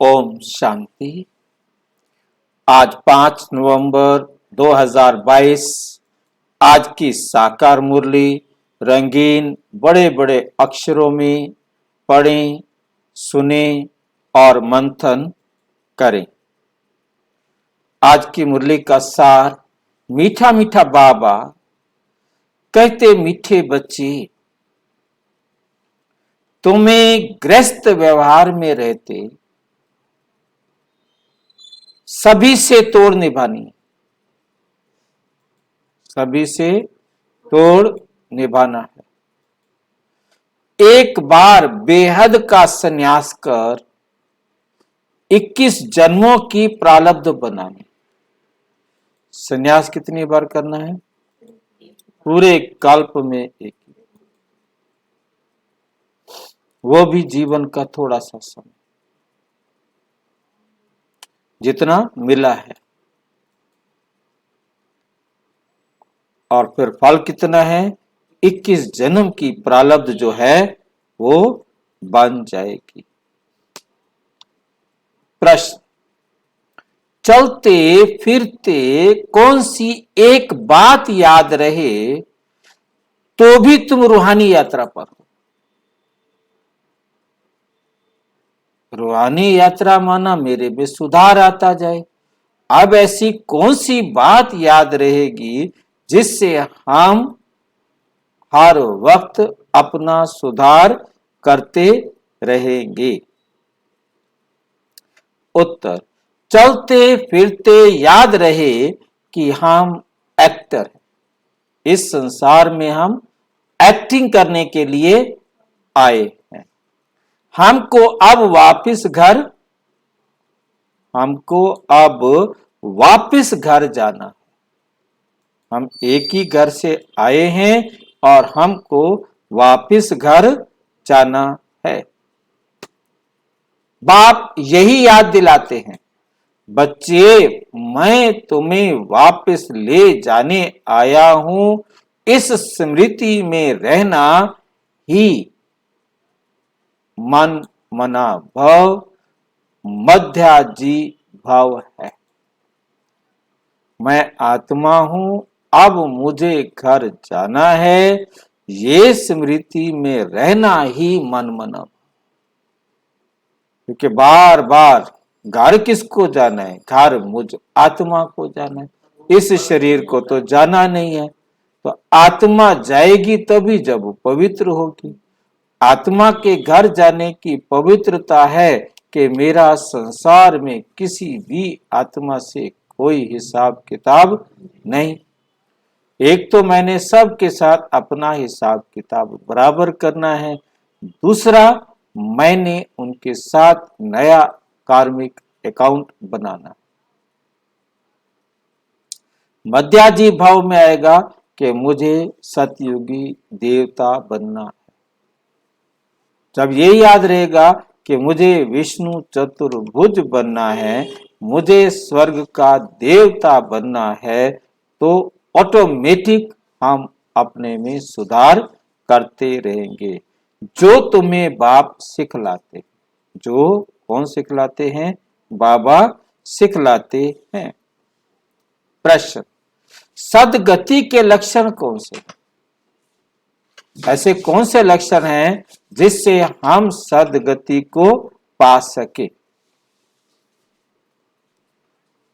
ओम शांति। आज 5 नवंबर 2022। आज की साकार मुरली रंगीन बड़े बड़े अक्षरों में पढ़ें, सुने और मंथन करें। आज की मुरली का सार, मीठा मीठा बाबा कहते, मीठे बच्चे तुम्हें गृहस्थ व्यवहार में रहते सभी से तोड़ निभानी, सभी से तोड़ निभाना है। एक बार बेहद का संन्यास कर 21 जन्मों की प्रारब्ध बनानी। संन्यास कितनी बार करना है? पूरे कल्प में एक, वो भी जीवन का थोड़ा सा समय जितना मिला है। और फिर फल कितना है? 21 जन्म की प्रारब्ध जो है वो बन जाएगी। प्रश्न, चलते फिरते कौन सी एक बात याद रहे तो भी तुम रूहानी यात्रा पर हो? रूहानी यात्रा माना मेरे में सुधार आता जाए। अब ऐसी कौन सी बात याद रहेगी जिससे हम हर वक्त अपना सुधार करते रहेंगे? उत्तर, चलते फिरते याद रहे कि हम एक्टर हैं। इस संसार में हम एक्टिंग करने के लिए आए हैं। हमको अब वापस घर जाना है। हम एक ही घर से आए हैं और हमको वापस घर जाना है। बाप यही याद दिलाते हैं, बच्चे मैं तुम्हें वापस ले जाने आया हूं। इस स्मृति में रहना ही मन मना भव मध्याजी भाव है। मैं आत्मा हूं, अब मुझे घर जाना है। ये स्मृति में रहना ही मन मना। क्योंकि बार बार घर किसको जाना है? घर मुझ आत्मा को जाना है। इस शरीर को तो जाना नहीं है। तो आत्मा जाएगी तभी जब वो पवित्र होगी। आत्मा के घर जाने की पवित्रता है कि मेरा संसार में किसी भी आत्मा से कोई हिसाब किताब नहीं। एक तो मैंने सबके साथ अपना हिसाब किताब बराबर करना है, दूसरा मैंने उनके साथ नया कार्मिक अकाउंट बनाना। मध्याजी भाव में आएगा कि मुझे सतयुगी देवता बनना है। जब ये याद रहेगा कि मुझे विष्णु चतुर्भुज बनना है, मुझे स्वर्ग का देवता बनना है, तो ऑटोमेटिक हम अपने में सुधार करते रहेंगे। जो तुम्हें बाप सिखलाते, जो कौन सिखलाते हैं? बाबा सिखलाते हैं। प्रश्न, सदगति के लक्षण कौन से हैं? ऐसे कौन से लक्षण हैं जिससे हम सदगति को पा सके?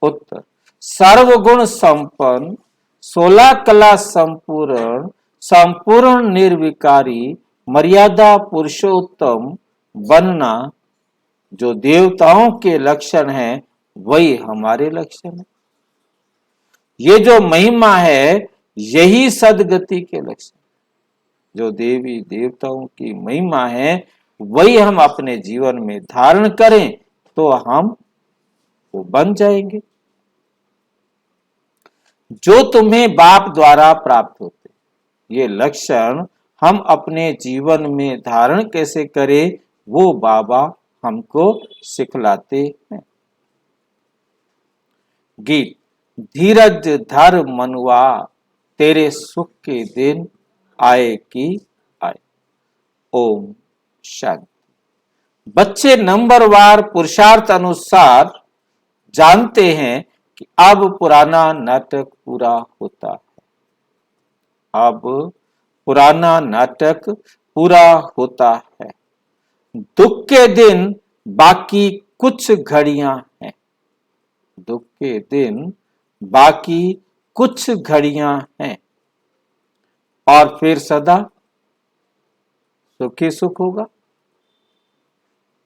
उत्तर, सर्वगुण संपन्न, 16 कला संपूर्ण, संपूर्ण निर्विकारी, मर्यादा पुरुषोत्तम बनना जो देवताओं के लक्षण हैं वही हमारे लक्षण है। ये जो महिमा है यही सदगति के लक्षण। जो देवी देवताओं की महिमा है वही हम अपने जीवन में धारण करें तो हम वो बन जाएंगे। जो तुम्हें बाप द्वारा प्राप्त होते, ये लक्षण हम अपने जीवन में धारण कैसे करें वो बाबा हमको सिखलाते हैं। गीत, धीरज धर मनुआ, तेरे सुख के दिन आए कि आए। ओम शांति। बच्चे नंबरवार पुरुषार्थ अनुसार जानते हैं कि अब पुराना नाटक पूरा होता है। अब पुराना नाटक पूरा होता है। दुख के दिन बाकी कुछ घड़ियां हैं। दुख के दिन बाकी कुछ घड़ियां हैं और फिर सदा सुखी सुख होगा।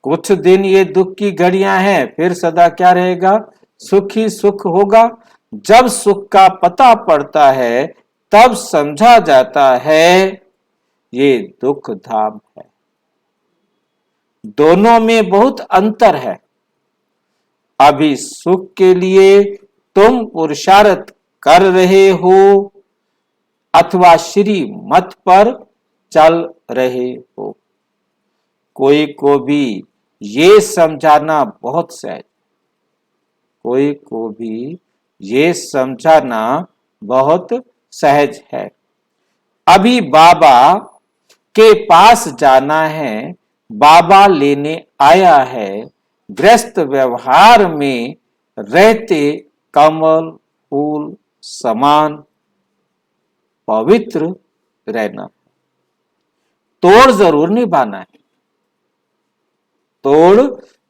कुछ दिन ये दुख की घड़ियां हैं, फिर सदा क्या रहेगा? सुखी सुख होगा। जब सुख का पता पड़ता है तब समझा जाता है ये दुख धाम है। दोनों में बहुत अंतर है। अभी सुख के लिए तुम पुरुषार्थ कर रहे हो अथवा श्री मत पर चल रहे हो। कोई को भी ये समझाना बहुत सहज, कोई को भी ये समझाना बहुत सहज है। अभी बाबा के पास जाना है, बाबा लेने आया है। गृहस्थ व्यवहार में रहते कमल फूल समान पवित्र रहना। तोड़ जरूर निभाना है, तोड़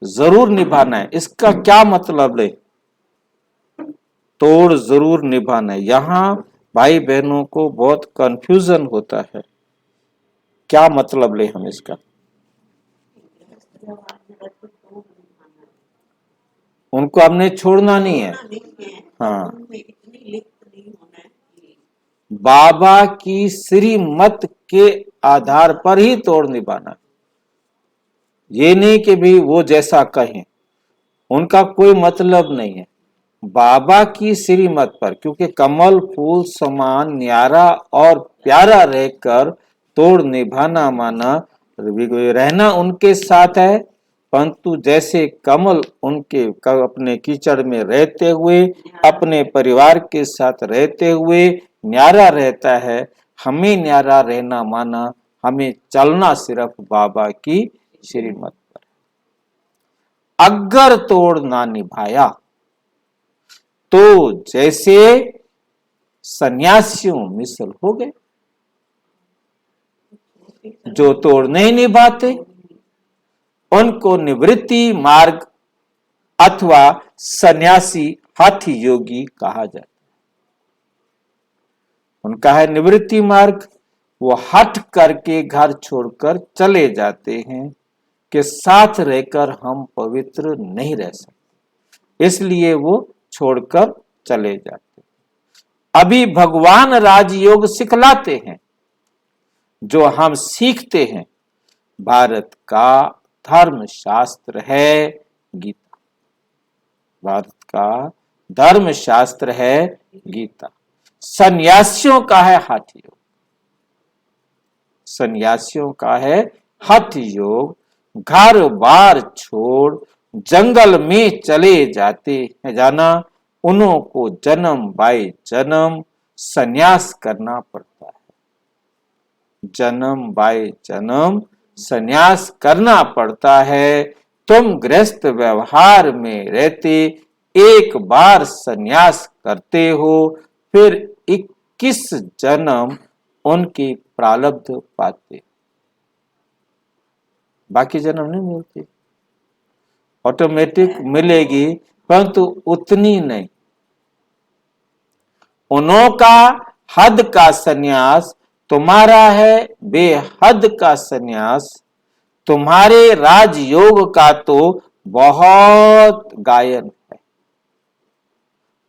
जरूर निभाना है। इसका क्या मतलब है? तोड़ जरूर निभाना है। यहां भाई बहनों को बहुत कंफ्यूजन होता है। क्या मतलब ले हम इसका? उनको हमने छोड़ना नहीं है। हाँ, बाबा की श्रीमत के आधार पर ही तोड़ निभाना। ये नहीं कि भी वो जैसा कहें, उनका कोई मतलब नहीं है। बाबा की श्रीमत पर, क्योंकि कमल फूल समान न्यारा और प्यारा रहकर तोड़ निभाना माना रहना उनके साथ है। परंतु जैसे कमल उनके अपने कीचड़ में रहते हुए, अपने परिवार के साथ रहते हुए न्यारा रहता है, हमें न्यारा रहना माना हमें चलना सिर्फ बाबा की श्रीमत पर। अगर तोड़ ना निभाया तो जैसे सन्यासियों मिसल हो गए। जो तोड़ नहीं निभाते उनको निवृत्ति मार्ग अथवा सन्यासी हठ योगी कहा जाता है। उनका है निवृत्ति मार्ग। वो हठ करके घर छोड़कर चले जाते हैं कि साथ रहकर हम पवित्र नहीं रह सकते, इसलिए वो छोड़कर चले जाते। अभी भगवान राजयोग सिखलाते हैं जो हम सीखते हैं। भारत का धर्म शास्त्र है गीता। भारत का धर्म शास्त्र है गीता। सन्यासियों का है हठ योग। सन्यासियों का है हठ योग। घर बार छोड़ जंगल में चले जाते हैं जाना, उन्हों को जन्म बाय जन्म सन्यास करना पड़ता है। जन्म बाय जन्म सन्यास करना पड़ता है। तुम गृहस्थ व्यवहार में रहते एक बार सन्यास करते हो, फिर 21 जन्म उनकी प्रारब्ध पाते, बाकी जन्म नहीं मिलती। ऑटोमेटिक मिलेगी परंतु उतनी नहीं। उन्हों का हद का सन्यास, तुम्हारा है बेहद का सन्यास। तुम्हारे राजयोग का तो बहुत गायन है।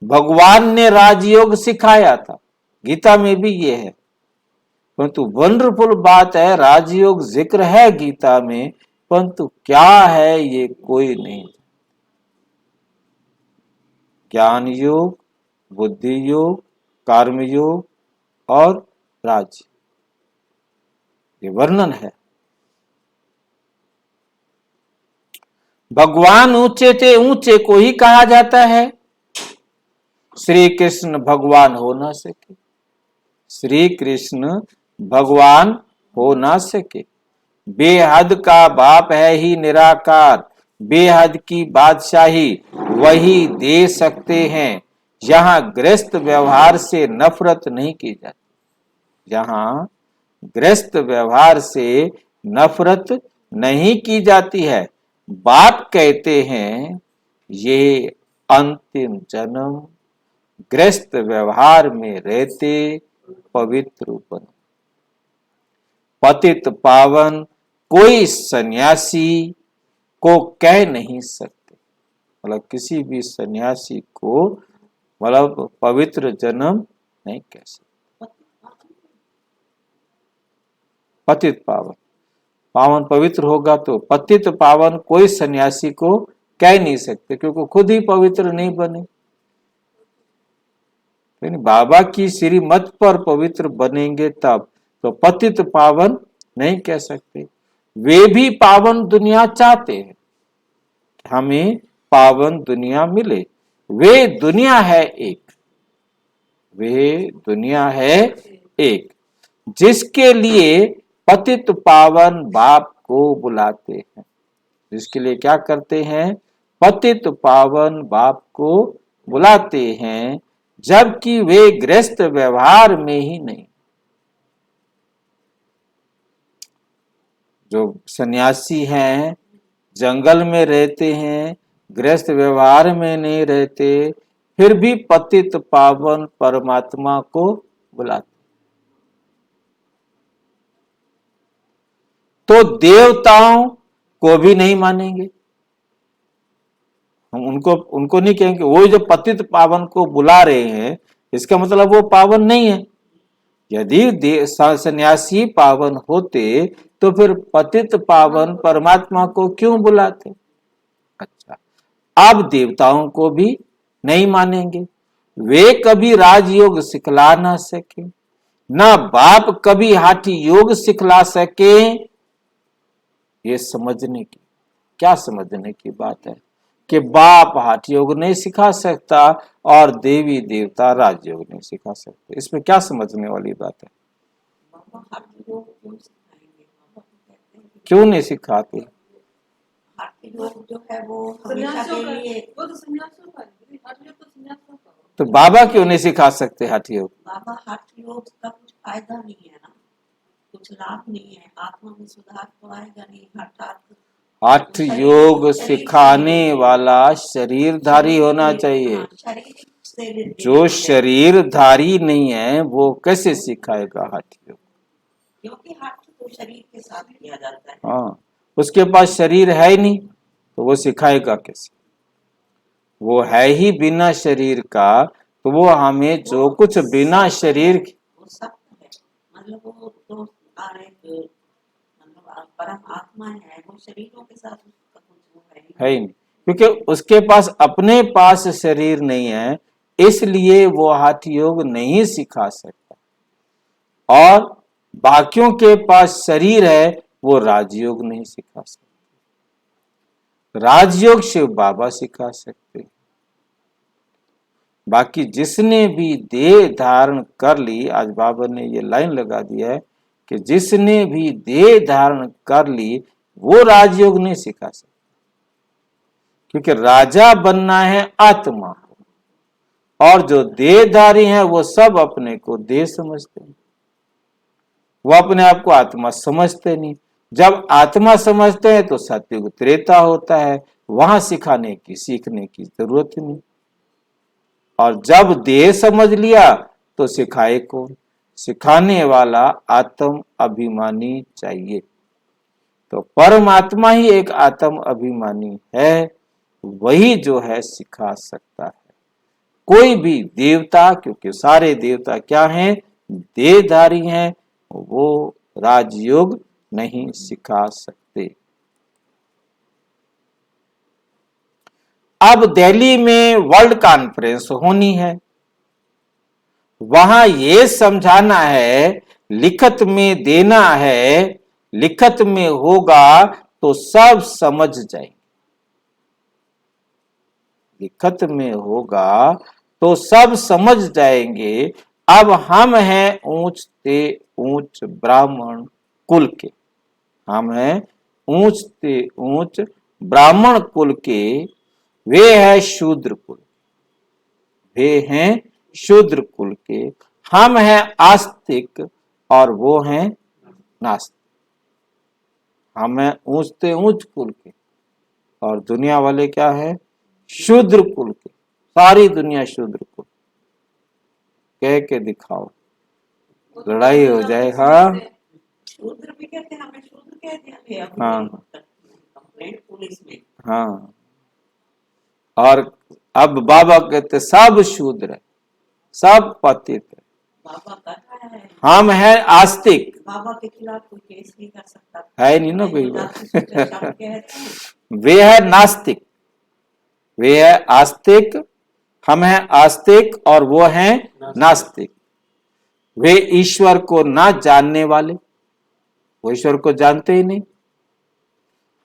भगवान ने राजयोग सिखाया था, गीता में भी ये है। परंतु वंडरफुल बात है, राजयोग जिक्र है गीता में, परंतु क्या है ये कोई नहीं। ज्ञान योग, बुद्धि योग, कर्म योग और राज, ये वर्णन है। भगवान ऊंचे थे, ऊंचे को ही कहा जाता है। श्री कृष्ण भगवान हो ना सके, श्री कृष्ण भगवान हो ना सके। बेहद का बाप है ही निराकार, बेहद की बादशाही वही दे सकते हैं। यहाँ गृहस्थ व्यवहार से नफरत नहीं की जाती, यहाँ गृहस्थ व्यवहार से नफरत नहीं की जाती है। बाप कहते हैं ये अंतिम जन्म गृहस्थ व्यवहार में रहते पवित्र बनो। पतित पावन कोई सन्यासी को कह नहीं सकते, मतलब किसी भी सन्यासी को मतलब पवित्र जन्म नहीं कह सकते। पतित पावन, पावन पवित्र होगा तो पतित पावन कोई सन्यासी को कह नहीं सकते, क्योंकि खुद ही पवित्र नहीं बने। बाबा की श्रीमत पर पवित्र बनेंगे तब, तो पतित पावन नहीं कह सकते। वे भी पावन दुनिया चाहते हैं, हमें पावन दुनिया मिले। वे दुनिया है एक, वे दुनिया है एक, जिसके लिए पतित पावन बाप को बुलाते हैं। जिसके लिए क्या करते हैं? पतित पावन बाप को बुलाते हैं, जबकि वे गृहस्थ व्यवहार में ही नहीं। जो सन्यासी हैं जंगल में रहते हैं, गृहस्थ व्यवहार में नहीं रहते, फिर भी पतित पावन परमात्मा को बुलाते। तो देवताओं को भी नहीं मानेंगे हम, उनको नहीं कहेंगे। वो जो पतित पावन को बुला रहे हैं इसका मतलब वो पावन नहीं है। यदि सन्यासी पावन होते तो फिर पतित पावन परमात्मा को क्यों बुलाते? अच्छा, अब देवताओं को भी नहीं मानेंगे। वे कभी राजयोग सिखला ना सके, ना बाप कभी हाठी योग सिखला सके। ये समझने की, क्या समझने की बात है कि बाप हाठी योग नहीं सिखा सकता और देवी देवता राजयोग नहीं सिखा सकते। इसमें क्या समझने वाली बात है? क्यों नहीं सिखाते? जो है वो हमेशा के लिए, तो बाबा क्यों नहीं सिखा सकते हाठी योग? बाबा हाठी योग का कुछ फायदा नहीं है ना, कुछ लाभ नहीं है, आत्मा में सुधार तो आएगा नहीं। हठ योग सिखाने वाला शरीरधारी होना चाहिए। जो शरीरधारी नहीं है वो कैसे सिखाएगा हठ योग? क्योंकि हठ तो शरीर के साथ किया जाता है। हाँ, उसके पास शरीर है ही नहीं तो वो सिखाएगा कैसे? वो है ही बिना शरीर का, तो वो हमें जो कुछ बिना शरीर वो सब है, मतलब वो तो परम आत्मा है, वो शरीरों के साथ उसका कुछ है ही नहीं, क्योंकि उसके पास अपने पास शरीर नहीं है, इसलिए वो हठ योग नहीं सिखा सकता। और बाकियों के पास शरीर है, वो राजयोग नहीं सिखा सकते। राजयोग शिव बाबा सिखा सकते। बाकी जिसने भी देह धारण कर ली, आज बाबा ने ये लाइन लगा दिया है कि जिसने भी देह धारण कर ली वो राजयोग नहीं सिखा सकता, क्योंकि राजा बनना है आत्मा को, और जो देहधारी हैं वो सब अपने को देह समझते हैं, वो अपने आप को आत्मा समझते नहीं। जब आत्मा समझते हैं तो सत्युग त्रेता होता है, वहां सिखाने की सीखने की जरूरत नहीं। और जब देह समझ लिया तो सिखाए कौन? सिखाने वाला आत्म अभिमानी चाहिए। तो परमात्मा ही एक आत्म अभिमानी है, वही जो है सिखा सकता है। कोई भी देवता, क्योंकि सारे देवता क्या हैं? देहधारी हैं, वो राजयोग नहीं सिखा सकते। अब दिल्ली में वर्ल्ड कॉन्फ्रेंस होनी है, वहां ये समझाना है, लिखत में देना है, लिखत में होगा तो सब समझ जाएंगे। लिखत में होगा तो सब समझ जाएंगे। अब हम हैं ऊंच ते ऊंच ब्राह्मण कुल के, हम हैं ऊंच से ऊंच ब्राह्मण कुल के, वे है शूद्र कुल, वे हैं शूद्र कुल के, हम हैं आस्तिक और वो हैं नास्तिक। हम हैं ऊंच से ऊंच कुल के और दुनिया वाले क्या है, शूद्र कुल के। सारी दुनिया शूद्र कुल, कह के दिखाओ, लड़ाई हो जाए। हाँ शूद्र भी कहते हैं, हमें शूद्र कह दिया अभी हाँ कंप्लेंट पुलिस में। हाँ। और अब बाबा कहते सब शूद्र है, सब पतित है, बाबा कर रहा है, हम हैं आस्तिक। बाबा के खिलाफ कोई केस नहीं कर सकता है नहीं ना कोई जाति सूचक शब्द कहते हैं। वे है नास्तिक, वे है आस्तिक, हम हैं आस्तिक और वो हैं नास्तिक। वे ईश्वर को ना जानने वाले, वो ईश्वर को जानते ही नहीं।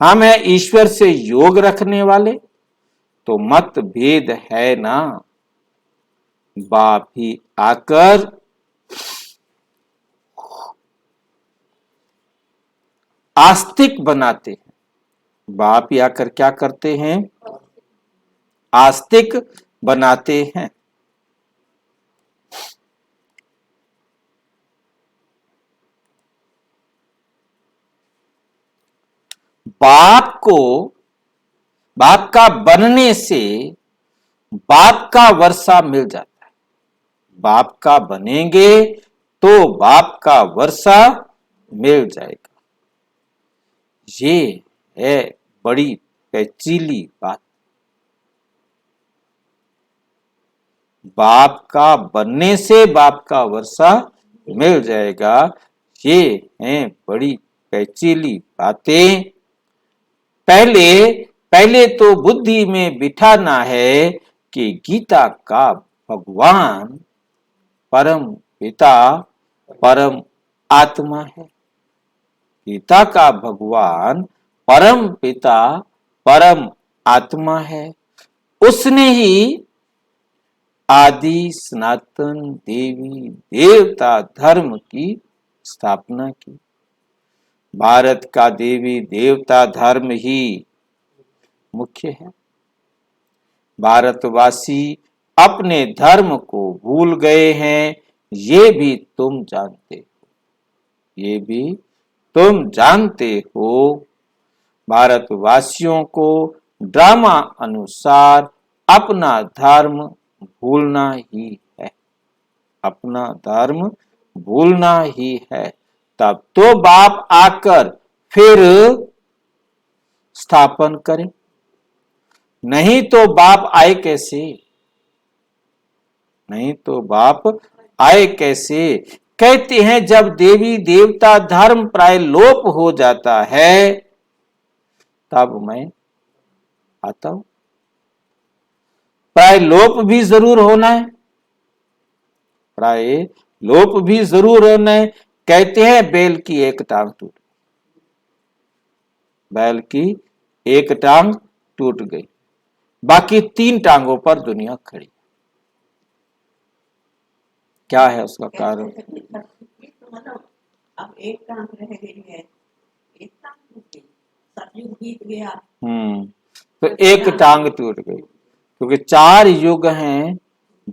हम हैं ईश्वर से योग रखने वाले, तो मत भेद है ना। बाप ही आकर आस्तिक बनाते हैं। बाप ही आकर क्या करते हैं, आस्तिक बनाते हैं। बाप का बनने से बाप का वर्षा मिल जाता है। बाप का बनेंगे तो बाप का वर्षा मिल जाएगा। ये है बड़ी पेचीली बात। बाप का बनने से बाप का वर्षा मिल जाएगा, ये है बड़ी पेचीली बातें। पहले तो बुद्धि में बिठाना है कि गीता का भगवान परम पिता परम आत्मा है। गीता का भगवान परम पिता परम आत्मा है। उसने ही आदि सनातन देवी देवता धर्म की स्थापना की। भारत का देवी देवता धर्म ही मुख्य है। भारतवासी अपने धर्म को भूल गए हैं, ये भी तुम जानते हो, ये भी तुम जानते हो। भारतवासियों को ड्रामा अनुसार अपना धर्म भूलना ही है, अपना धर्म भूलना ही है। तब तो बाप आकर फिर स्थापन करें, नहीं तो बाप आए कैसे, नहीं तो बाप आए कैसे। कहते हैं जब देवी देवता धर्म प्राय लोप हो जाता है तब मैं आता हूं। प्राय लोप भी जरूर होना है, प्राय लोप भी जरूर होना है। कहते हैं बैल की एक टांग टूट, बैल की एक टांग टूट गई, बाकी 3 टांगों पर दुनिया खड़ी। क्या है उसका कारण? मतलब अब एक टांग रह गई है, एक टांग टूट गई, सतयुग बीत गया। तो एक टांग टूट गई, क्योंकि 4 युग हैं।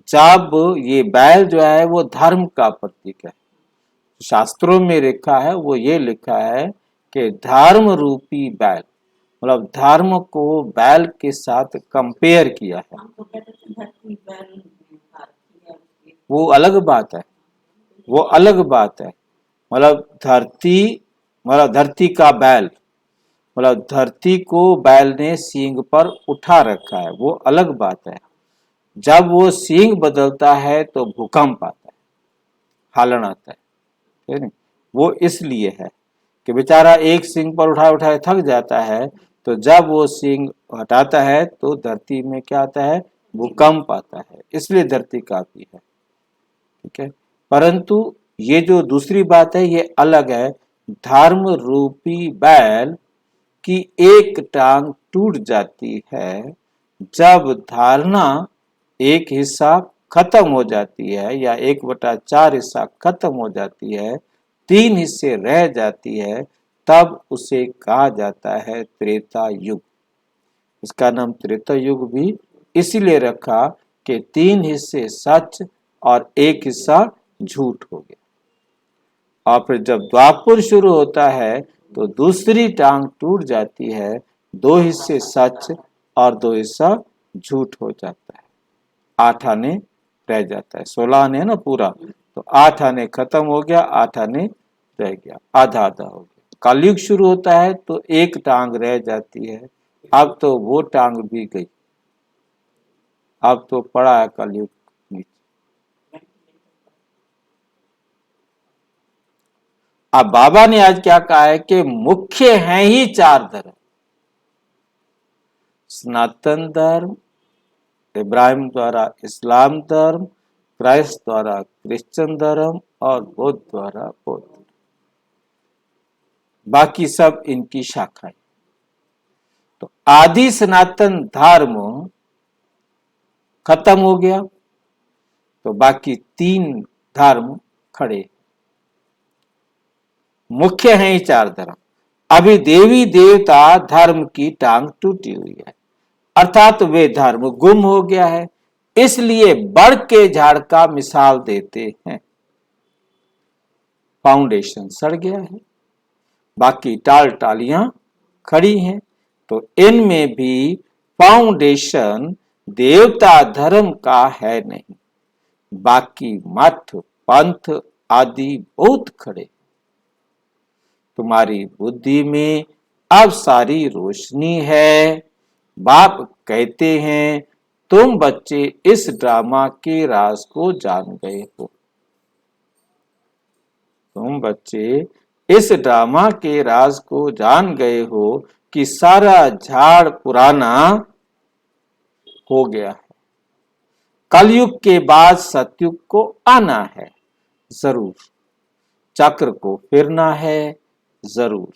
जब ये बैल जो है वो धर्म का प्रतीक है। शास्त्रों में लिखा है, वो ये लिखा है कि धर्म रूपी बैल, मतलब धर्म को बैल के साथ कंपेयर किया है। हम तो कहते थे धरती बैल वो अलग बात है, वो अलग बात है। मतलब धरती का बैल, मतलब धरती को बैल ने सींग पर उठा रखा है, वो अलग बात है। जब वो सींग बदलता है तो भूकंप आता है, हालन आता है, ठीक है? वो इसलिए है कि बेचारा एक सींग पर उठाए थक जाता है, तो जब वो सींग हटाता है तो धरती में क्या आता है, भूकंप आता है, इसलिए धरती कांपती है, ठीक है। परंतु ये जो दूसरी बात है ये अलग है। धर्म रूपी बैल की एक टांग टूट जाती है जब धारणा एक हिस्सा खत्म हो जाती है, या 1/4 हिस्सा खत्म हो जाती है, 3 हिस्से रह जाती है, तब उसे कहा जाता है त्रेता युग। इसका नाम त्रेता युग भी इसीलिए रखा कि 3 हिस्से सच और 1 हिस्सा झूठ हो गया। और फिर जब द्वापर शुरू होता है तो दूसरी टांग टूट जाती है, 2 हिस्से सच और 2 हिस्सा झूठ हो जाता है। 8 आने रह जाता है, 16 आने है ना पूरा, तो 8 आने खत्म हो गया, 8 आने रह गया, आधा आधा हो गया। कलयुग शुरू होता है तो 1 टांग रह जाती है, अब तो वो टांग भी गई, अब तो पड़ा है कलयुग नीचे। अब बाबा ने आज क्या कहा है कि मुख्य हैं ही 4 धर्म, सनातन धर्म, इब्राहिम द्वारा इस्लाम धर्म, क्राइस्ट द्वारा क्रिश्चियन धर्म और बौद्ध द्वारा बौद्ध धर्म। बाकी सब इनकी शाखाएं। तो आदि सनातन धर्म खत्म हो गया तो बाकी 3 धर्म खड़े। मुख्य हैं ही 4 धर्म। अभी देवी देवता धर्म की टांग टूटी हुई है, अर्थात वे धर्म गुम हो गया है, इसलिए बढ़ के झाड़ का मिसाल देते हैं। फाउंडेशन सड़ गया है, बाकी टाल टालियां खड़ी हैं, तो इनमें भी फाउंडेशन देवता धर्म का है नहीं, बाकी मठ पंथ आदि बहुत खड़े। तुम्हारी बुद्धि में अब सारी रोशनी है। बाप कहते हैं तुम बच्चे इस ड्रामा के राज को जान गए हो। तुम बच्चे इस ड्रामा के राज को जान गए हो कि सारा झाड़ पुराना हो गया है। कलयुग के बाद सतयुग को आना है जरूर, चक्र को फिरना है जरूर,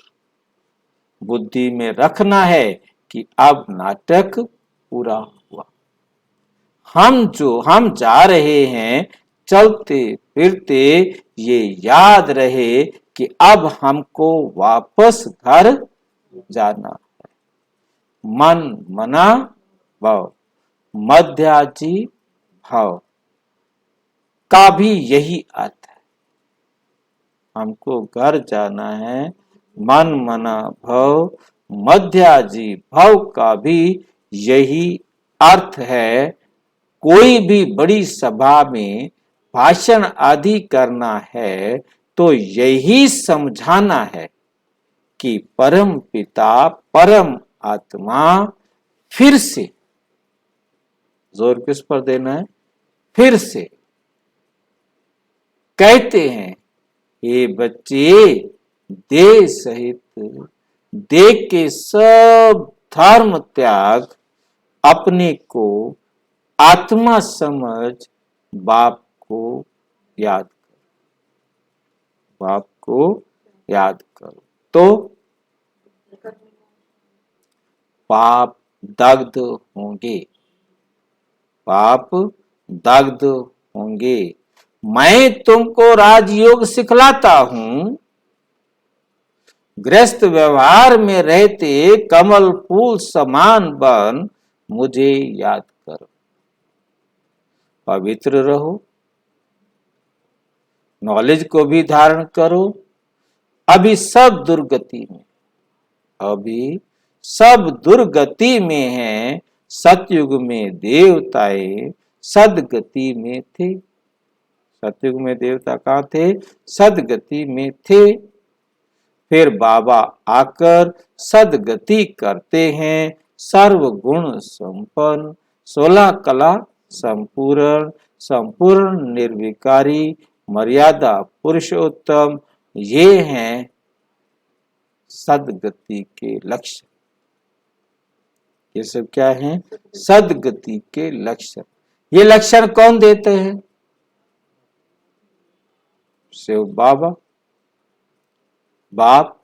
बुद्धि में रखना है कि अब नाटक पूरा हुआ। हम जा रहे हैं चलते फिरते, ये याद रहे कि अब हमको वापस घर जाना है। मन मना भाव, मध्याजी भाव का भी यही अर्थ है। हमको घर जाना है, मन मना भव, मध्याजी भव का भी यही अर्थ है। कोई भी बड़ी सभा में भाषण आदि करना है तो यही समझाना है कि परम पिता परम आत्मा फिर से, जोर किस पर देना है, फिर से कहते हैं ये बच्चे देह सहित देह के सब धर्म त्याग, अपने को आत्मा समझ बाप को याद करो, बाप को याद करो, तो पाप दग्ध होंगे, पाप दग्ध होंगे। मैं तुमको राजयोग सिखलाता हूं, गृहस्थ व्यवहार में रहते कमल फूल समान बन मुझे याद करो, पवित्र रहो, नॉलेज को भी धारण करो। अभी सब दुर्गति में, अभी सब दुर्गति में है। सतयुग में देवताएं सदगति में थे, सतयुग में देवता कहाँ थे, सदगति में थे। फिर बाबा आकर सदगति करते हैं, सर्वगुण संपन्न, 16 कला संपूर्ण, संपूर्ण निर्विकारी, मर्यादा पुरुषोत्तम, ये हैं सदगति के लक्ष्य। ये सब क्या हैं, सदगति के लक्षण। ये लक्षण कौन देते हैं, शिव बाबा बाप।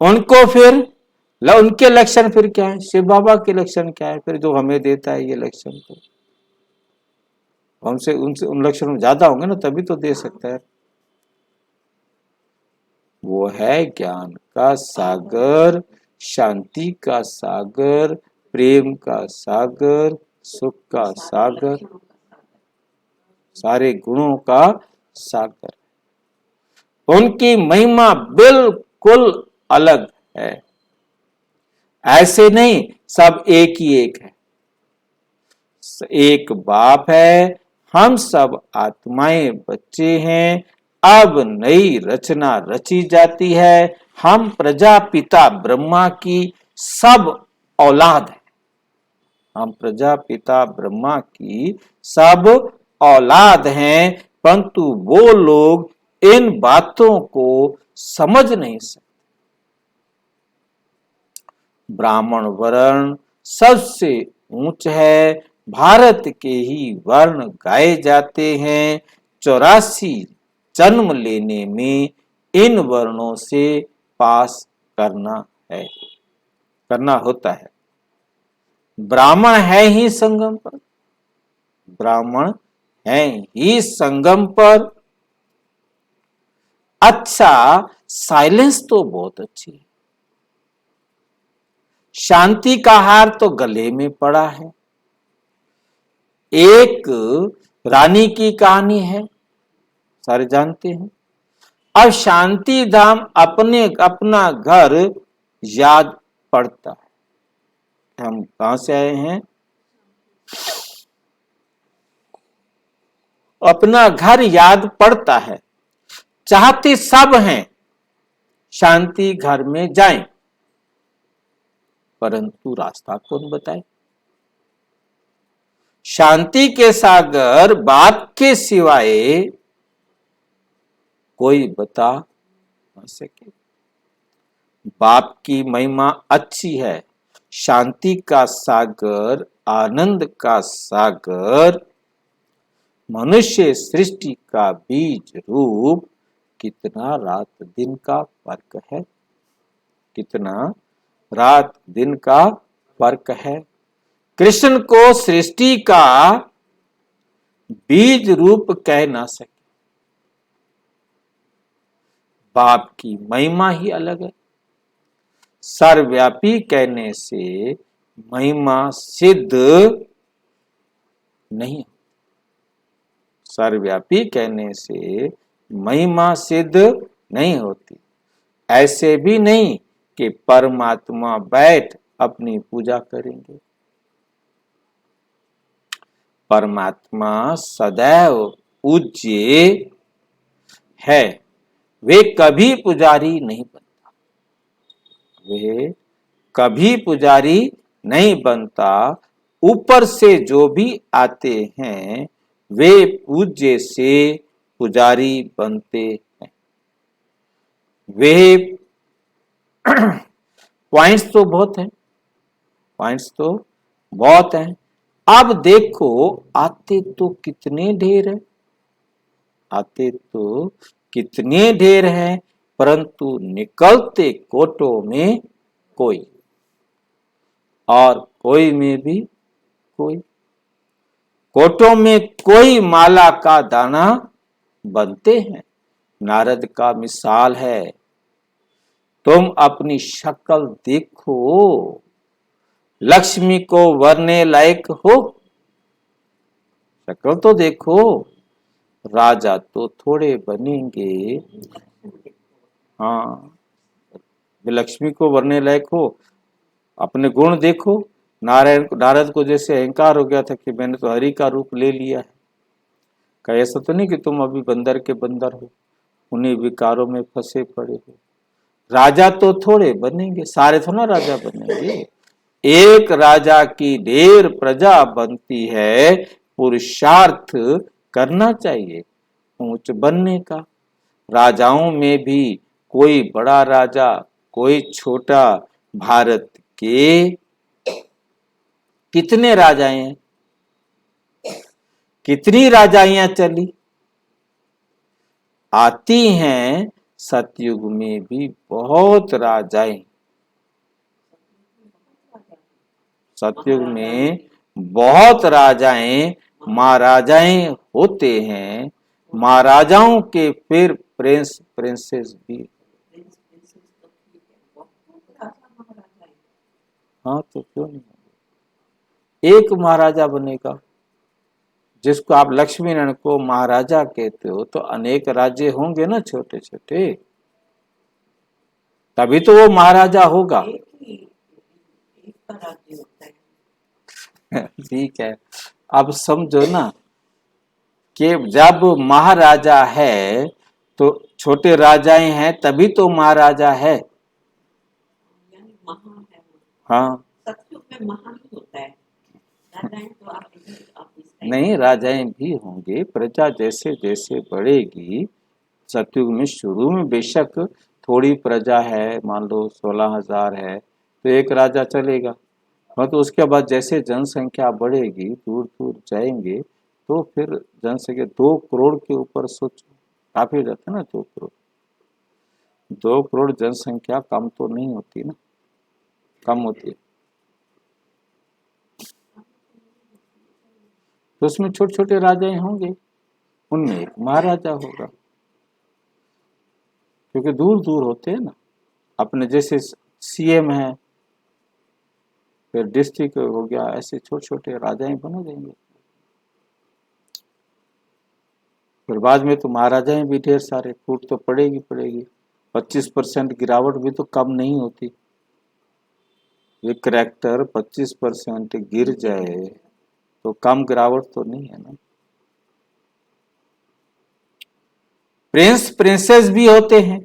उनको फिर उनके लक्षण फिर क्या है, शिव बाबा के लक्षण क्या है फिर जो हमें देता है ये लक्षण, तो हमसे उनसे उन लक्षणों ज्यादा होंगे ना, तभी तो दे सकता है। वो है ज्ञान का सागर, शांति का सागर, प्रेम का सागर, सुख का सागर, सारे गुणों का सागर। उनकी महिमा बिल्कुल अलग है। ऐसे नहीं सब एक ही एक है। एक बाप है, हम सब आत्माएं बच्चे हैं। अब नई रचना रची जाती है। हम प्रजापिता ब्रह्मा की सब औलाद है। हम प्रजापिता ब्रह्मा की सब औलाद हैं, परंतु वो लोग इन बातों को समझ नहीं सकते। ब्राह्मण वर्ण सबसे ऊंच है। भारत के ही वर्ण गाए जाते हैं। 84 जन्म लेने में इन वर्णों से पास करना है, करना होता है। ब्राह्मण है ही संगम पर, ब्राह्मण है ही संगम पर। अच्छा, साइलेंस तो बहुत अच्छी है। शांति का हार तो गले में पड़ा है। एक रानी की कहानी है, सारे जानते हैं। अब शांति धाम अपना घर याद पड़ता है। हम कहां से आए हैं? अपना घर याद पड़ता है। चाहते सब हैं शांति घर में जाएं, परंतु रास्ता कौन बताए? शांति के सागर बाप के सिवाय कोई बता न सके। बाप की महिमा अच्छी है। शांति का सागर, आनंद का सागर, मनुष्य सृष्टि का बीज रूप। कितना रात दिन का फर्क है, कितना रात दिन का फर्क है। कृष्ण को सृष्टि का बीज रूप कह ना सके। बाप की महिमा ही अलग है। सर्वव्यापी कहने से महिमा सिद्ध नहीं। सर्वव्यापी कहने से महिमा सिद्ध नहीं होती। ऐसे भी नहीं कि परमात्मा बैठ अपनी पूजा करेंगे। परमात्मा सदैव पूज्य है। वे कभी पुजारी नहीं बनता। वे कभी पुजारी नहीं बनता। ऊपर से जो भी आते हैं वे पूज्य से पुजारी बनते हैं। वे पॉइंट्स तो बहुत हैं, पॉइंट्स तो बहुत हैं। अब देखो, आते तो कितने ढेर है, आते तो कितने ढेर हैं, परंतु निकलते कोटों में कोई, और कोई में भी कोई। कोटों में कोई माला का दाना बनते हैं। नारद का मिसाल है। तुम अपनी शक्ल देखो, लक्ष्मी को वरने लायक हो? शक्ल तो देखो। राजा तो थोड़े बनेंगे। हाँ, लक्ष्मी को वरने लायक हो। अपने गुण देखो। नारद को जैसे अहंकार हो गया था कि मैंने तो हरि का रूप ले लिया है। कहा ऐसा तो नहीं कि तुम अभी बंदर के बंदर हो, उन्हीं विकारों में फंसे पड़े हो। राजा तो थोड़े बनेंगे, सारे थोड़ा राजा बनेंगे। एक राजा की ढेर प्रजा बनती है। पुरुषार्थ करना चाहिए ऊंच बनने का। राजाओं में भी कोई बड़ा राजा, कोई छोटा। भारत के कितने राजाएं हैं, कितनी राजाइयां चली। आती हैं सतयुग में भी बहुत राजाएं। सतयुग में बहुत राजाएं महाराजाएं होते हैं। महाराजाओं के फिर प्रिंस प्रिंसेस भी। हाँ तो क्यों नहीं होंगे। एक महाराजा बनेगा, जिसको आप लक्ष्मी नारायण को महाराजा कहते हो, तो अनेक राज्य होंगे ना छोटे छोटे, तभी तो वो महाराजा होगा। एक का राज्य होता है। ठीक है, अब समझो ना कि जब महाराजा है तो छोटे राजाएं हैं, तभी तो महाराजा है। यानी महा है वो। हाँ सतयुग में महा ही होता है। राजाएं तो आप इस टाइम नहीं, राजाएं भी होंगे, प्रजा जैसे जैसे बढ़ेगी। सतयुग में शुरू में बेशक थोड़ी प्रजा है, मान लो 16,000 है, तो एक राजा चलेगा। हाँ, तो उसके बाद जैसे जनसंख्या बढ़ेगी, दूर दूर जाएंगे, तो फिर जनसंख्या 2 करोड़ के ऊपर सोचो, काफी हो जाता है ना 2 करोड़। 2 करोड़ जनसंख्या कम तो नहीं होती ना, कम होती है। तो उसमें छोटे छोटे राजाएं होंगे, उनमें एक महाराजा होगा, क्योंकि दूर दूर होते हैं ना। अपने जैसे सीएम है, फिर डिस्ट्रिक्ट हो गया, ऐसे छोटे छोटे राजाएं बन जाएंगे। फिर बाद में तो महाराजाएं भी ढेर सारे, फूट तो पड़ेगी पड़ेगी। 25% गिरावट भी तो कम नहीं होती। ये करैक्टर 25% गिर जाए तो कम गिरावट तो नहीं है ना। प्रिंस प्रिंसेस भी होते हैं,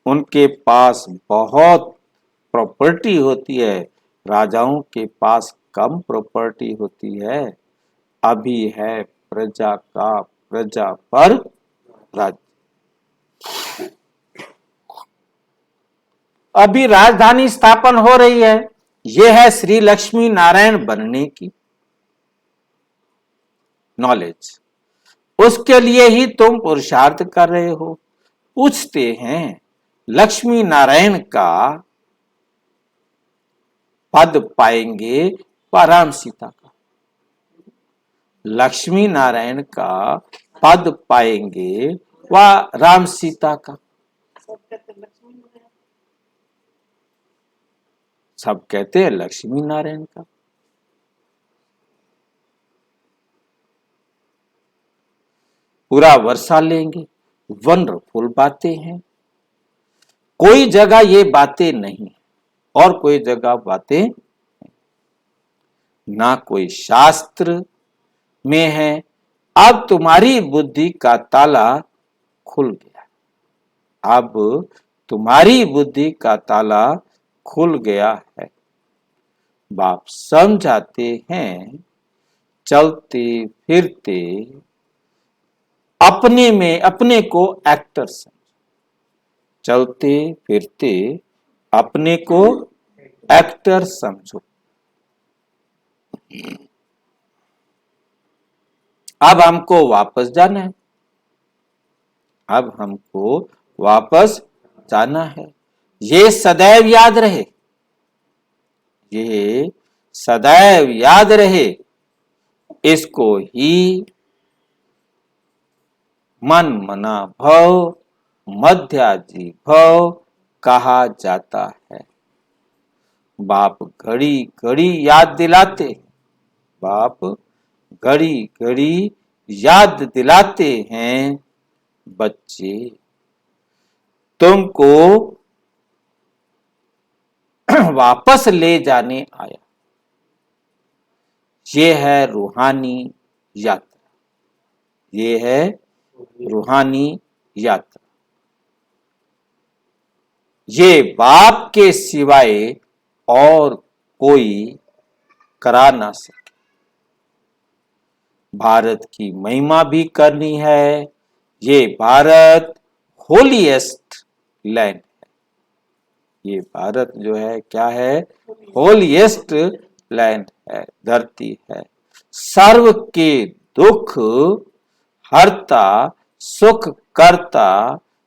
उनके पास बहुत प्रॉपर्टी होती है, राजाओं के पास कम प्रॉपर्टी होती है। अभी है प्रजा का प्रजा पर राज्य। अभी राजधानी स्थापन हो रही है, यह है श्री लक्ष्मी नारायण बनने की नॉलेज। उसके लिए ही तुम पुरुषार्थ कर रहे हो। पूछते हैं लक्ष्मी नारायण का पद पाएंगे व राम सीता का। लक्ष्मी नारायण का पद पाएंगे व राम सीता का। सब कहते हैं लक्ष्मी नारायण का। पूरा वर्षा लेंगे, वंडरफुल बातें हैं। कोई जगह ये बातें नहीं, और कोई जगह बातें ना कोई शास्त्र में है। अब तुम्हारी बुद्धि का ताला खुल गया। अब तुम्हारी बुद्धि का ताला खुल गया है। बाप समझाते हैं, चलते फिरते अपने में अपने को एक्टर समझो। चलते फिरते अपने को एक्टर समझो। अब हमको वापस जाना है। अब हमको वापस जाना है। ये सदैव याद रहे, ये सदैव याद रहे। इसको ही मन मना भव मध्याजी भव कहा जाता है। बाप घड़ी घड़ी याद दिलाते, बाप घड़ी घड़ी याद दिलाते हैं, बच्चे तुमको वापस ले जाने आया। ये है रूहानी यात्रा, ये है रूहानी यात्रा। ये बाप के सिवाय और कोई करा ना सके। भारत की महिमा भी करनी है। ये भारत होलीएस्ट लैंड है। ये भारत जो है क्या है? होलीएस्ट लैंड है, धरती है। सर्व के दुख हरता सुख करता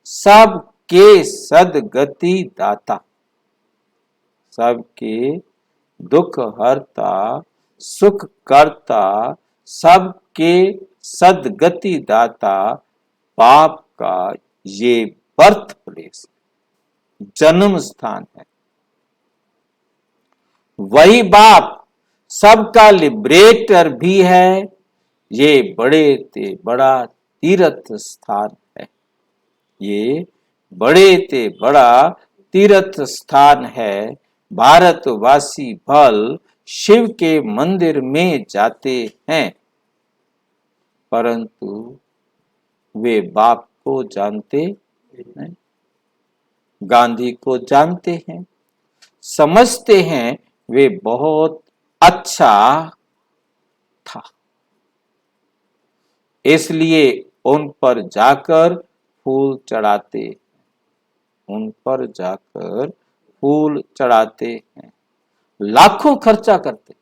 सबके सदगति दाता। सबके दुख हरता सुख करता सबके सदगति दाता बाप का ये बर्थ प्लेस, जन्म स्थान है। वही बाप सबका लिबरेटर भी है। ये बड़े ते बड़ा तीर्थ स्थान है। ये बड़े ते बड़ा तीर्थ स्थान है। भारतवासी भल शिव के मंदिर में जाते हैं, परंतु वे बाप को जानते नहीं। गांधी को जानते हैं, समझते हैं वे बहुत अच्छा था, इसलिए उन पर जाकर फूल चढ़ाते, उन पर जाकर फूल चढ़ाते हैं, लाखों खर्चा करते।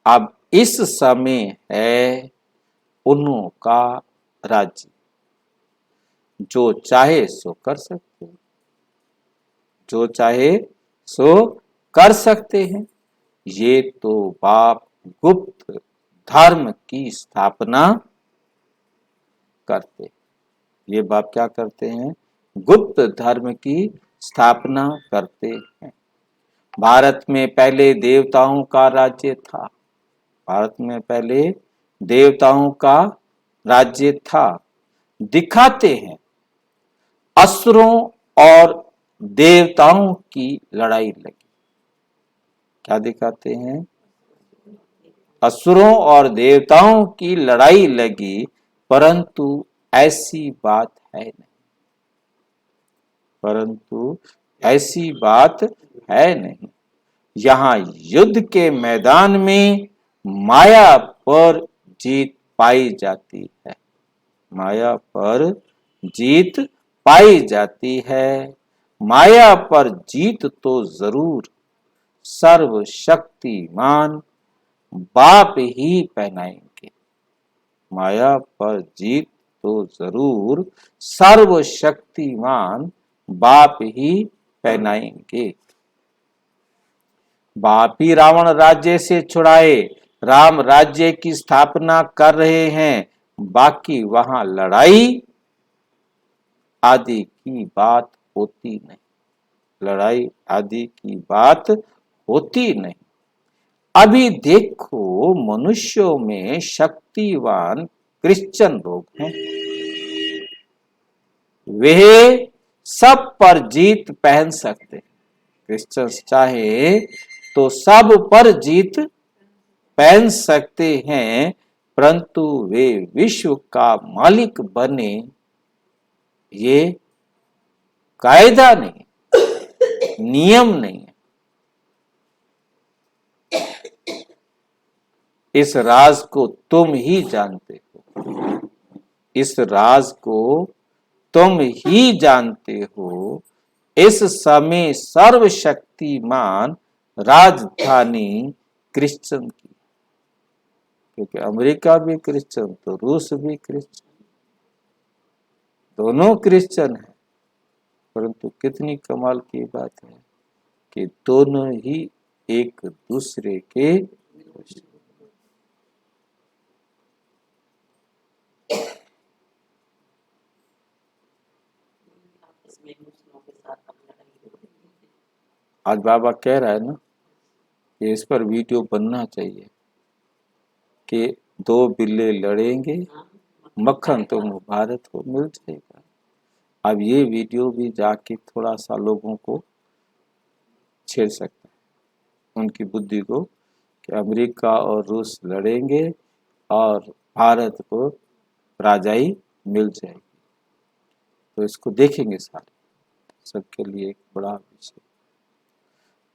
अब इस समय है उन्हों का राज्य, जो चाहे सो कर सकते, जो चाहे सो कर सकते हैं। ये तो बाप गुप्त धर्म की स्थापना करते, ये बाप क्या करते हैं? गुप्त धर्म की स्थापना करते हैं। भारत में पहले देवताओं का राज्य था, भारत में पहले देवताओं का राज्य था। दिखाते हैं असुरों और देवताओं की लड़ाई लगी। क्या दिखाते हैं? असुरों और देवताओं की लड़ाई लगी, परंतु ऐसी बात है नहीं, परंतु ऐसी बात है नहीं। यहाँ युद्ध के मैदान में माया पर जीत पाई जाती है, माया पर जीत पाई जाती है। माया पर जीत तो जरूर सर्वशक्तिमान बाप ही पहनाएंगे, माया पर जीत तो जरूर सर्वशक्तिमान बाप ही पहनाएंगे। बाप ही रावण राज्य से छुड़ाए, राम राज्य की स्थापना कर रहे हैं। बाकी वहां लड़ाई आदि की बात होती नहीं, लड़ाई आदि की बात होती नहीं। अभी देखो मनुष्यों में शक्तिवान क्रिश्चियन लोग हैं, वे सब पर जीत पहन सकते हैं। क्रिश्चियन चाहे तो सब पर जीत पहन सकते हैं, परंतु वे विश्व का मालिक बने ये कायदा नहीं, नियम नहीं है। इस राज को तुम ही जानते हो, इस राज को तुम ही जानते हो। इस समय सर्वशक्तिमान राजधानी क्रिश्चियन की, क्योंकि अमेरिका भी क्रिश्चियन तो रूस भी क्रिश्चियन, दोनों क्रिश्चियन है। परंतु कितनी कमाल की बात है कि दोनों ही एक दूसरे के इसमें मुस्लिमों के साथ अब लड़ाई हो रही है। आज बाबा कह रहा है ना कि इस पर वीडियो बनना चाहिए कि दो बिल्ले लड़ेंगे, हाँ, मक्खन तो भारत को मिल जाएगा। अब ये वीडियो भी जाके थोड़ा सा लोगों को छेड़ सकता है, उनकी बुद्धि को, कि अमेरिका और रूस लड़ेंगे और भारत को राजाई मिल जाएगी। तो इसको देखेंगे सारे, सबके लिए एक बड़ा विषय।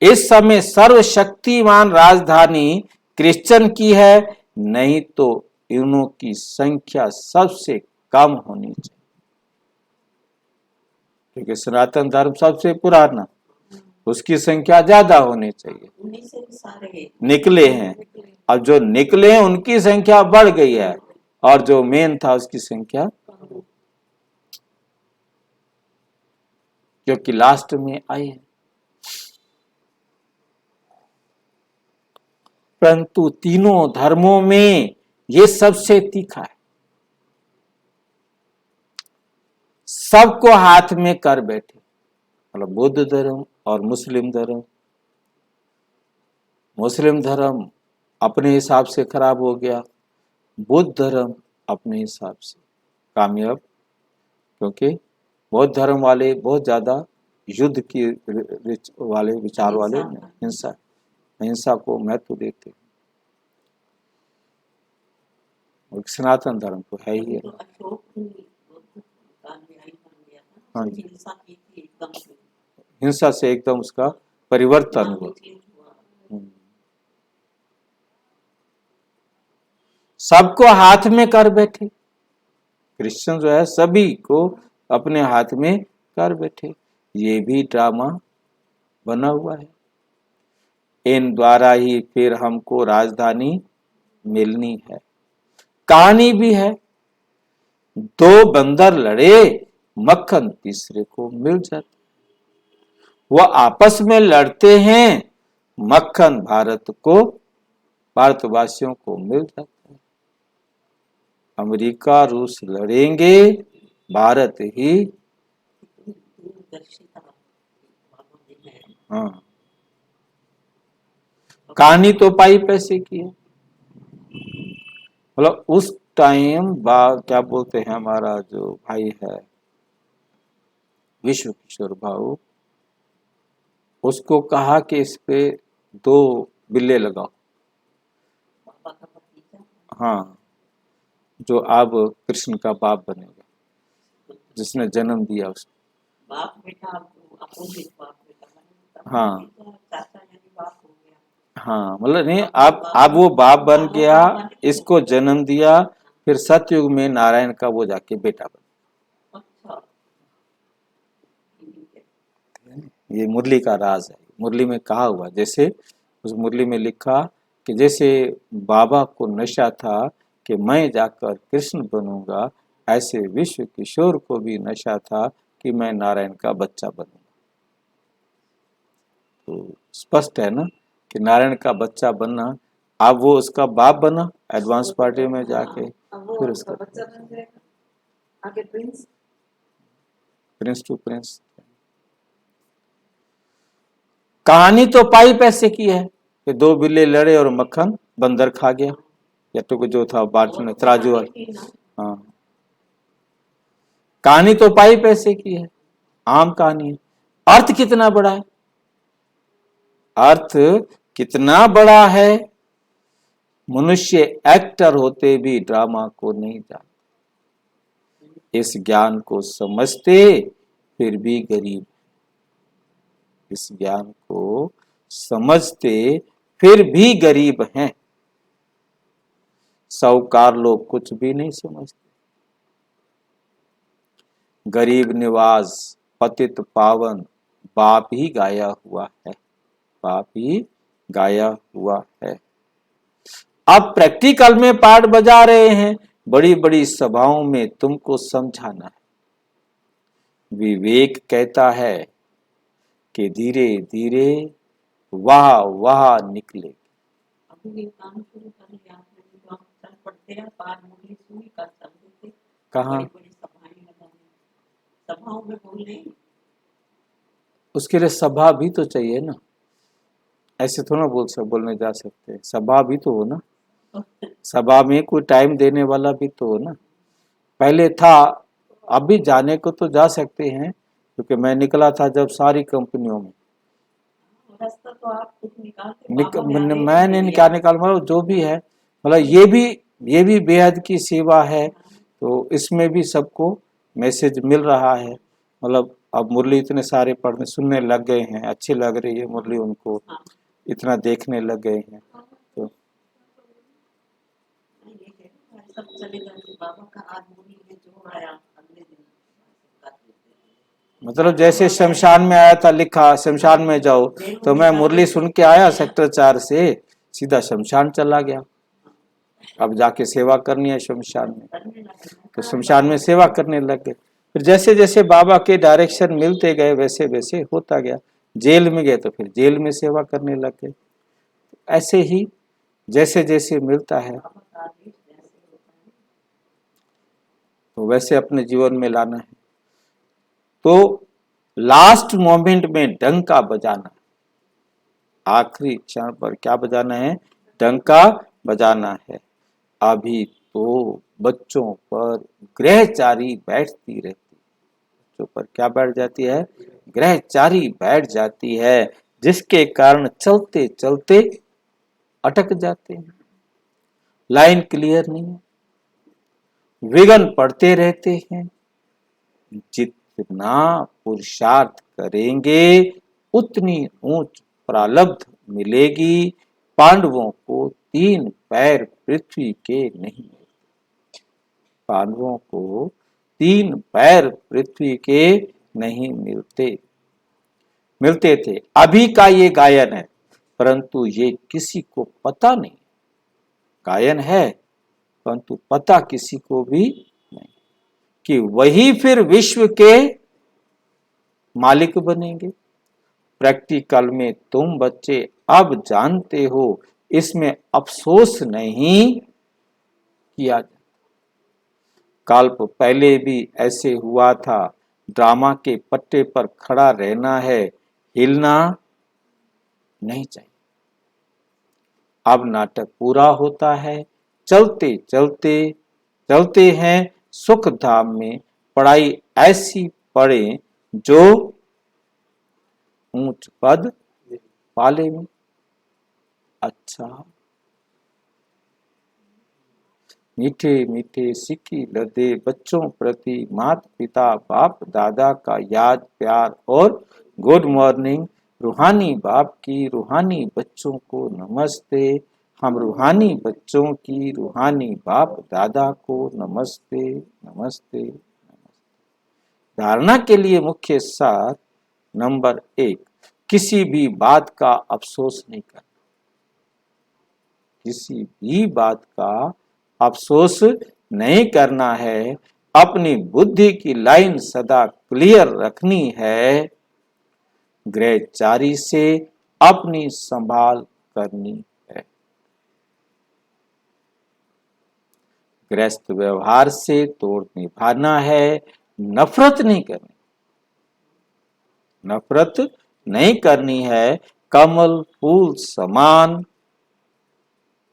इस समय सर्वशक्तिमान राजधानी क्रिश्चियन की है, नहीं तो इनों की संख्या सबसे कम होनी चाहिए, क्योंकि सनातन धर्म सबसे पुराना, उसकी संख्या ज्यादा होनी चाहिए। उन्हीं से सारे निकले हैं, अब जो निकले हैं उनकी संख्या बढ़ गई है, और जो मेन था उसकी संख्या, क्योंकि लास्ट में आए हैं। परंतु तीनों धर्मों में ये सबसे तीखा है, सबको हाथ में कर बैठे, मतलब बुद्ध धर्म और मुस्लिम धर्म मुस्लिम धर्म अपने हिसाब से खराब हो गया, बौद्ध धर्म अपने हिसाब से कामयाब, क्योंकि बौद्ध धर्म वाले बहुत ज्यादा युद्ध की वाले विचार वाले, हिंसा हिंसा को महत्व देते हैं। और सनातन धर्म तो है ही है। तो अशोक भी बुद्ध का अनुयायी बन गया था, हाँ उसने जी। हिंसा की थी एकदम से, हिंसा से एकदम उसका परिवर्तन नाम हुआ। भी चेंज हुआ। सबको हाथ में कर बैठे, क्रिश्चियन जो है सभी को अपने हाथ में कर बैठे। ये भी ड्रामा बना हुआ है। इन द्वारा ही फिर हमको राजधानी मिलनी है। कहानी भी है, दो बंदर लड़े, मक्खन तीसरे को मिल जाता। वह आपस में लड़ते हैं, मक्खन भारतवासियों को मिल जाता है। अमेरिका रूस लड़ेंगे, भारत ही। दूरदर्शिता बाबा ने है। हाँ, कहानी तो पाई पैसे की है। मतलब उस टाइम क्या बोलते हैं, हमारा जो भाई है विश्व किशोर भाऊ, उसको कहा कि इस पे 2 बिल्ले लगाओ। बाबा का भतीजा हाँ, जो अब कृष्ण का बाप बनेगा, जिसने जन्म दिया उसको। बाप बेटा अपोजिट बाप बेटा बने। हाँ। तो चाचा यानी बाप हो गया। हाँ, मतलब नहीं, अब वो बाप बन गया, इसको जन्म दिया, फिर सतयुग में नारायण का वो जाके बेटा बना। अच्छा, ये मुरली का राज है। मुरली में कहा हुआ, जैसे उस मुरली में लिखा कि जैसे बाबा को नशा था कि मैं जाकर कृष्ण बनूंगा, ऐसे विश्व किशोर को भी नशा था कि मैं नारायण का बच्चा बनूंगा। तो स्पष्ट है ना कि नारायण का बच्चा बनना। अब वो उसका बाप बना एडवांस पार्टी में जाके, फिर उसका बच्चा बन जाएगा आगे प्रिंस। Prince to Prince. कहानी तो पाई पैसे की है कि 2 बिल्ले लड़े और मक्खन बंदर खा गया, या तो जो था बाटू ने तराजू वाला। हाँ, कहानी तो पाई पैसे की है, आम कहानी है। अर्थ कितना बड़ा है, अर्थ कितना बड़ा है। मनुष्य एक्टर होते भी ड्रामा को नहीं जानते, इस ज्ञान को समझते फिर भी गरीब, इस ज्ञान को समझते फिर भी गरीब हैं। साहूकार लोग कुछ भी नहीं समझते। गरीब निवाज पतित पावन बाप ही गाया हुआ है, बाप ही गाया हुआ है। अब प्रैक्टिकल में पार्ट बजा रहे हैं, बड़ी बड़ी सभाओं में तुमको समझाना है। विवेक कहता है कि धीरे धीरे वाह वाह निकले। अभी ये काम शुरू कर लिया आपने, जो हम चल पड़ते हैं बार मुरली सुनी कर सकते थे। कहाँ? बड़ी बड़ी सभाएं लगाने, सभाओं में बोलने। उसके लिए सभा भी तो चाहिए ना, ऐसे थोड़ा बोलने जा सकते हैं। सभा भी तो हो ना, सभा में कोई टाइम देने वाला भी तो हो ना। पहले था, अभी जाने को तो जा सकते हैं, क्योंकि मैं निकला था जब सारी कंपनियों में रास्ता तो आप खुद निकालते, मैं नहीं क्या निकाल, मतलब जो भी है, मतलब ये भी बेहद की सेवा है। तो इसमें भी सबको मैसेज मिल रहा है। मतलब अब मुरली इतने सारे पढ़ने सुनने लग गए हैं, अच्छी लग रही है मुरली उनको, इतना देखने लग गए हैं। तो सब चलेगा कि बाबा का आज मुरली में जो आया अगले दिन कर देते हैं। मतलब जैसे शमशान में आया था, लिखा शमशान में जाओ, तो मैं मुरली सुन के आया सेक्टर 4 से, सीधा शमशान चला गया। अब जाके सेवा करनी है शमशान में, तो शमशान में सेवा करने लग गए। फिर जैसे जैसे बाबा के डायरेक्शन मिलते गए वैसे वैसे होता गया। जेल में गए तो फिर जेल में सेवा करने लग गए। ऐसे ही जैसे जैसे मिलता है तो वैसे अपने जीवन में लाना है। तो लास्ट मोमेंट में डंका बजाना, आखिरी क्षण पर क्या बजाना है? डंका बजाना है। अभी तो बच्चों पर ग्रहचारी बैठती रहती, बच्चों पर क्या बैठ जाती है? ग्रहचारी बैठ जाती है, जिसके कारण चलते चलते अटक जाते हैं, लाइन क्लियर नहीं है, विघ्न पड़ते रहते हैं। जितना पुरुषार्थ करेंगे उतनी ऊंच प्रारब्ध मिलेगी। पांडवों को 3 पैर पृथ्वी के नहीं, पांडवों को 3 पैर पृथ्वी के नहीं मिलते थे। अभी का ये गायन है, परंतु ये किसी को पता नहीं। गायन है परंतु पता किसी को भी नहीं कि वही फिर विश्व के मालिक बनेंगे। प्रैक्टिकल में तुम बच्चे अब जानते हो, इसमें अफसोस नहीं किया जाता। कल्प पहले भी ऐसे हुआ था। ड्रामा के पट्टे पर खड़ा रहना है, हिलना नहीं चाहिए। अब नाटक पूरा होता है, चलते चलते चलते हैं सुख धाम में। पढ़ाई ऐसी पढ़े जो ऊंच पद पाले में। अच्छा, मीठे मीठे सिक्की लदे बच्चों प्रति माता पिता बाप दादा का याद प्यार और गुड मॉर्निंग। रूहानी बाप की रूहानी बच्चों को नमस्ते। हम रूहानी बच्चों की रूहानी बाप दादा को नमस्ते नमस्ते नमस्ते। धारणा के लिए मुख्य सार नंबर 1, किसी भी बात का अफसोस नहीं करना। किसी भी बात का अफसोस नहीं करना है। अपनी बुद्धि की लाइन सदा क्लियर रखनी है। ग्रहचारी से अपनी संभाल करनी है। गृहस्थ व्यवहार से तोड़ निभाना है। नफरत नहीं करनी, नफरत नहीं करनी है। कमल फूल समान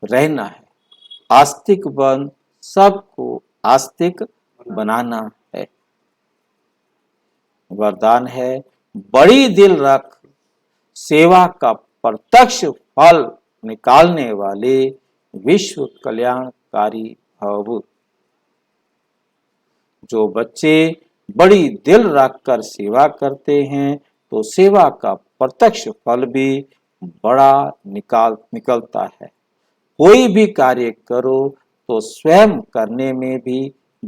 रहना है। आस्तिक बन सबको आस्तिक बनाना है। वरदान है, बड़ी दिल रख सेवा का प्रत्यक्ष फल निकालने वाले विश्व कल्याणकारी भव। जो बच्चे बड़ी दिल रखकर सेवा करते हैं तो सेवा का प्रत्यक्ष फल भी बड़ा निकलता है। कोई भी कार्य करो तो स्वयं करने में भी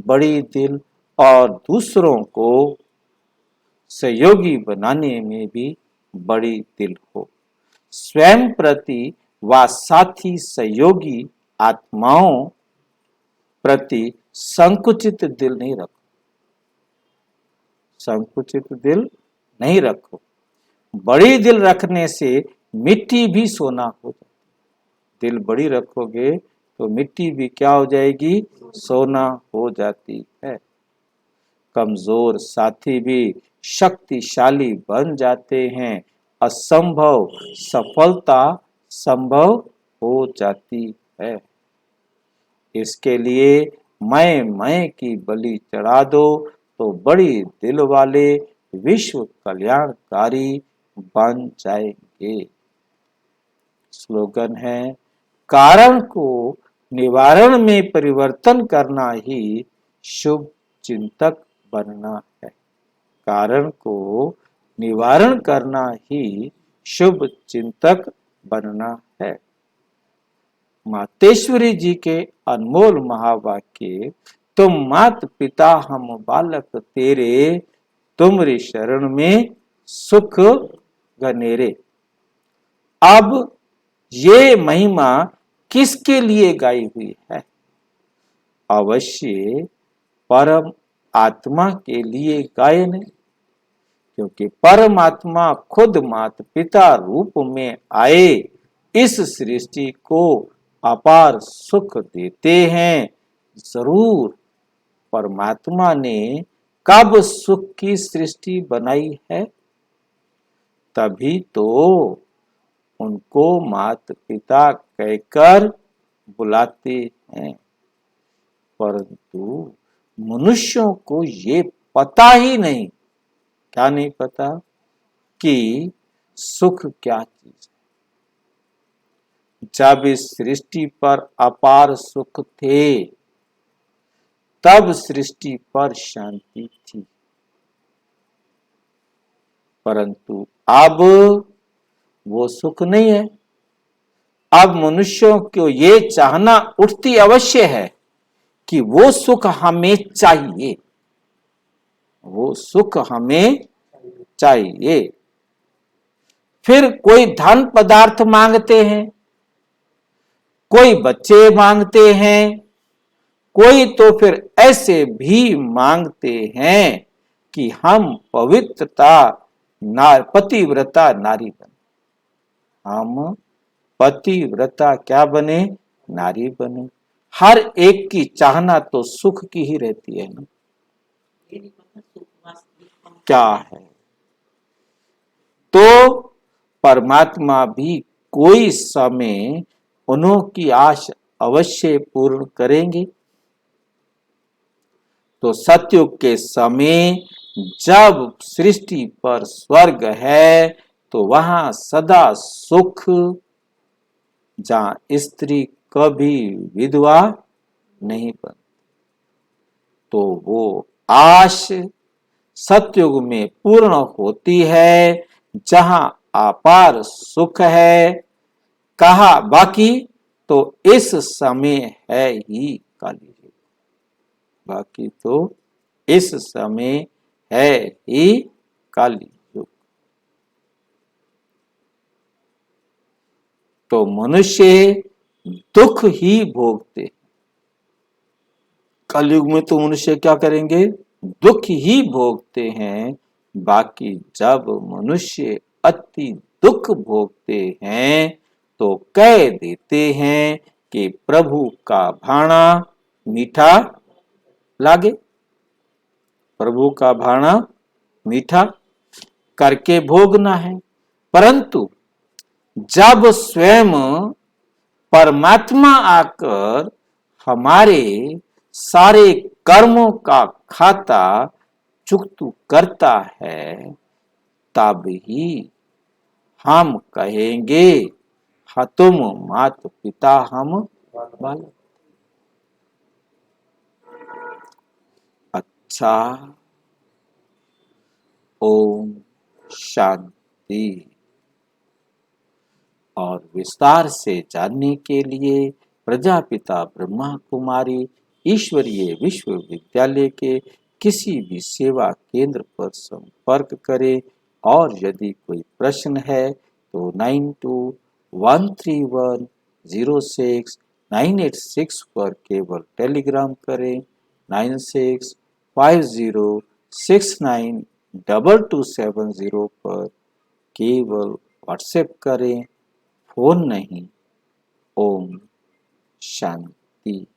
बड़ी दिल और दूसरों को सहयोगी बनाने में भी बड़ी दिल हो। स्वयं प्रति व साथी सहयोगी आत्माओं प्रति संकुचित दिल नहीं रखो। संकुचित दिल नहीं रखो। बड़ी दिल रखने से मिट्टी भी सोना हो जाती। दिल बड़ी रखोगे तो मिट्टी भी क्या हो जाएगी? सोना हो जाती है। कमजोर साथी भी शक्तिशाली बन जाते हैं। असंभव सफलता संभव हो जाती है। इसके लिए मैं की बलि चढ़ा दो तो बड़ी दिल वाले विश्व कल्याणकारी बन जाएंगे। स्लोगन है, कारण को निवारण में परिवर्तन करना ही शुभ चिंतक बनना है। कारण को निवारण करना ही शुभ चिंतक बनना है। मातेश्वरी जी के अनमोल महावाक्य, तुम मात पिता हम बालक तेरे, तुमरी शरण में सुख घनेरे। अब ये महिमा किसके लिए गाई हुई है? अवश्य परम आत्मा के लिए गायन है, क्योंकि परमात्मा खुद माता पिता रूप में आए इस सृष्टि को अपार सुख देते हैं। जरूर परमात्मा ने कब सुख की सृष्टि बनाई है? तभी तो उनको माता पिता कहकर बुलाते हैं, परंतु मनुष्यों को ये पता ही नहीं, क्या नहीं पता कि सुख क्या चीज है। जब इस सृष्टि पर अपार सुख थे, तब सृष्टि पर शांति थी, परंतु अब वो सुख नहीं है। अब मनुष्यों को ये चाहना उठती अवश्य है कि वो सुख हमें चाहिए, वो सुख हमें चाहिए। फिर कोई धन पदार्थ मांगते हैं, कोई बच्चे मांगते हैं, कोई तो फिर ऐसे भी मांगते हैं कि हम पवित्रता पतिव्रता नारी बने, हम पतिव्रता क्या बने, नारी बने। हर एक की चाहना तो सुख की ही रहती है ना, ये नहीं पता सुख वास्तविक कौन क्या है। तो परमात्मा भी कोई समय उन्हों की आश अवश्य पूर्ण करेंगे। तो सतयुग के समय जब सृष्टि पर स्वर्ग है, तो वहां सदा सुख, जहां स्त्री कभी विधवा नहीं बनती। तो वो आश सतयुग में पूर्ण होती है, जहां अपार सुख है। कहा बाकी तो इस समय है ही कलयुग, बाकी तो इस समय है ही कलयुग। तो मनुष्य दुख ही भोगते, कलयुग में तो मनुष्य क्या करेंगे, दुख ही भोगते हैं। बाकी जब मनुष्य अति दुख भोगते हैं, तो कह देते हैं कि प्रभु का भाणा मीठा लागे, प्रभु का भाणा मीठा करके भोगना है। परंतु जब स्वयं परमात्मा आकर हमारे सारे कर्मों का खाता चुकतू करता है, तब ही हम कहेंगे हाँ तुम मात पिता हम बालक। अच्छा, ओम शांति। और विस्तार से जानने के लिए प्रजापिता ब्रह्मा कुमारी ईश्वरीय विश्वविद्यालय के किसी भी सेवा केंद्र पर संपर्क करें। और यदि कोई प्रश्न है तो 9213106986 पर केवल टेलीग्राम करें, 9650692270 पर केवल व्हाट्सएप करें, फोन नहीं। ओम शांति।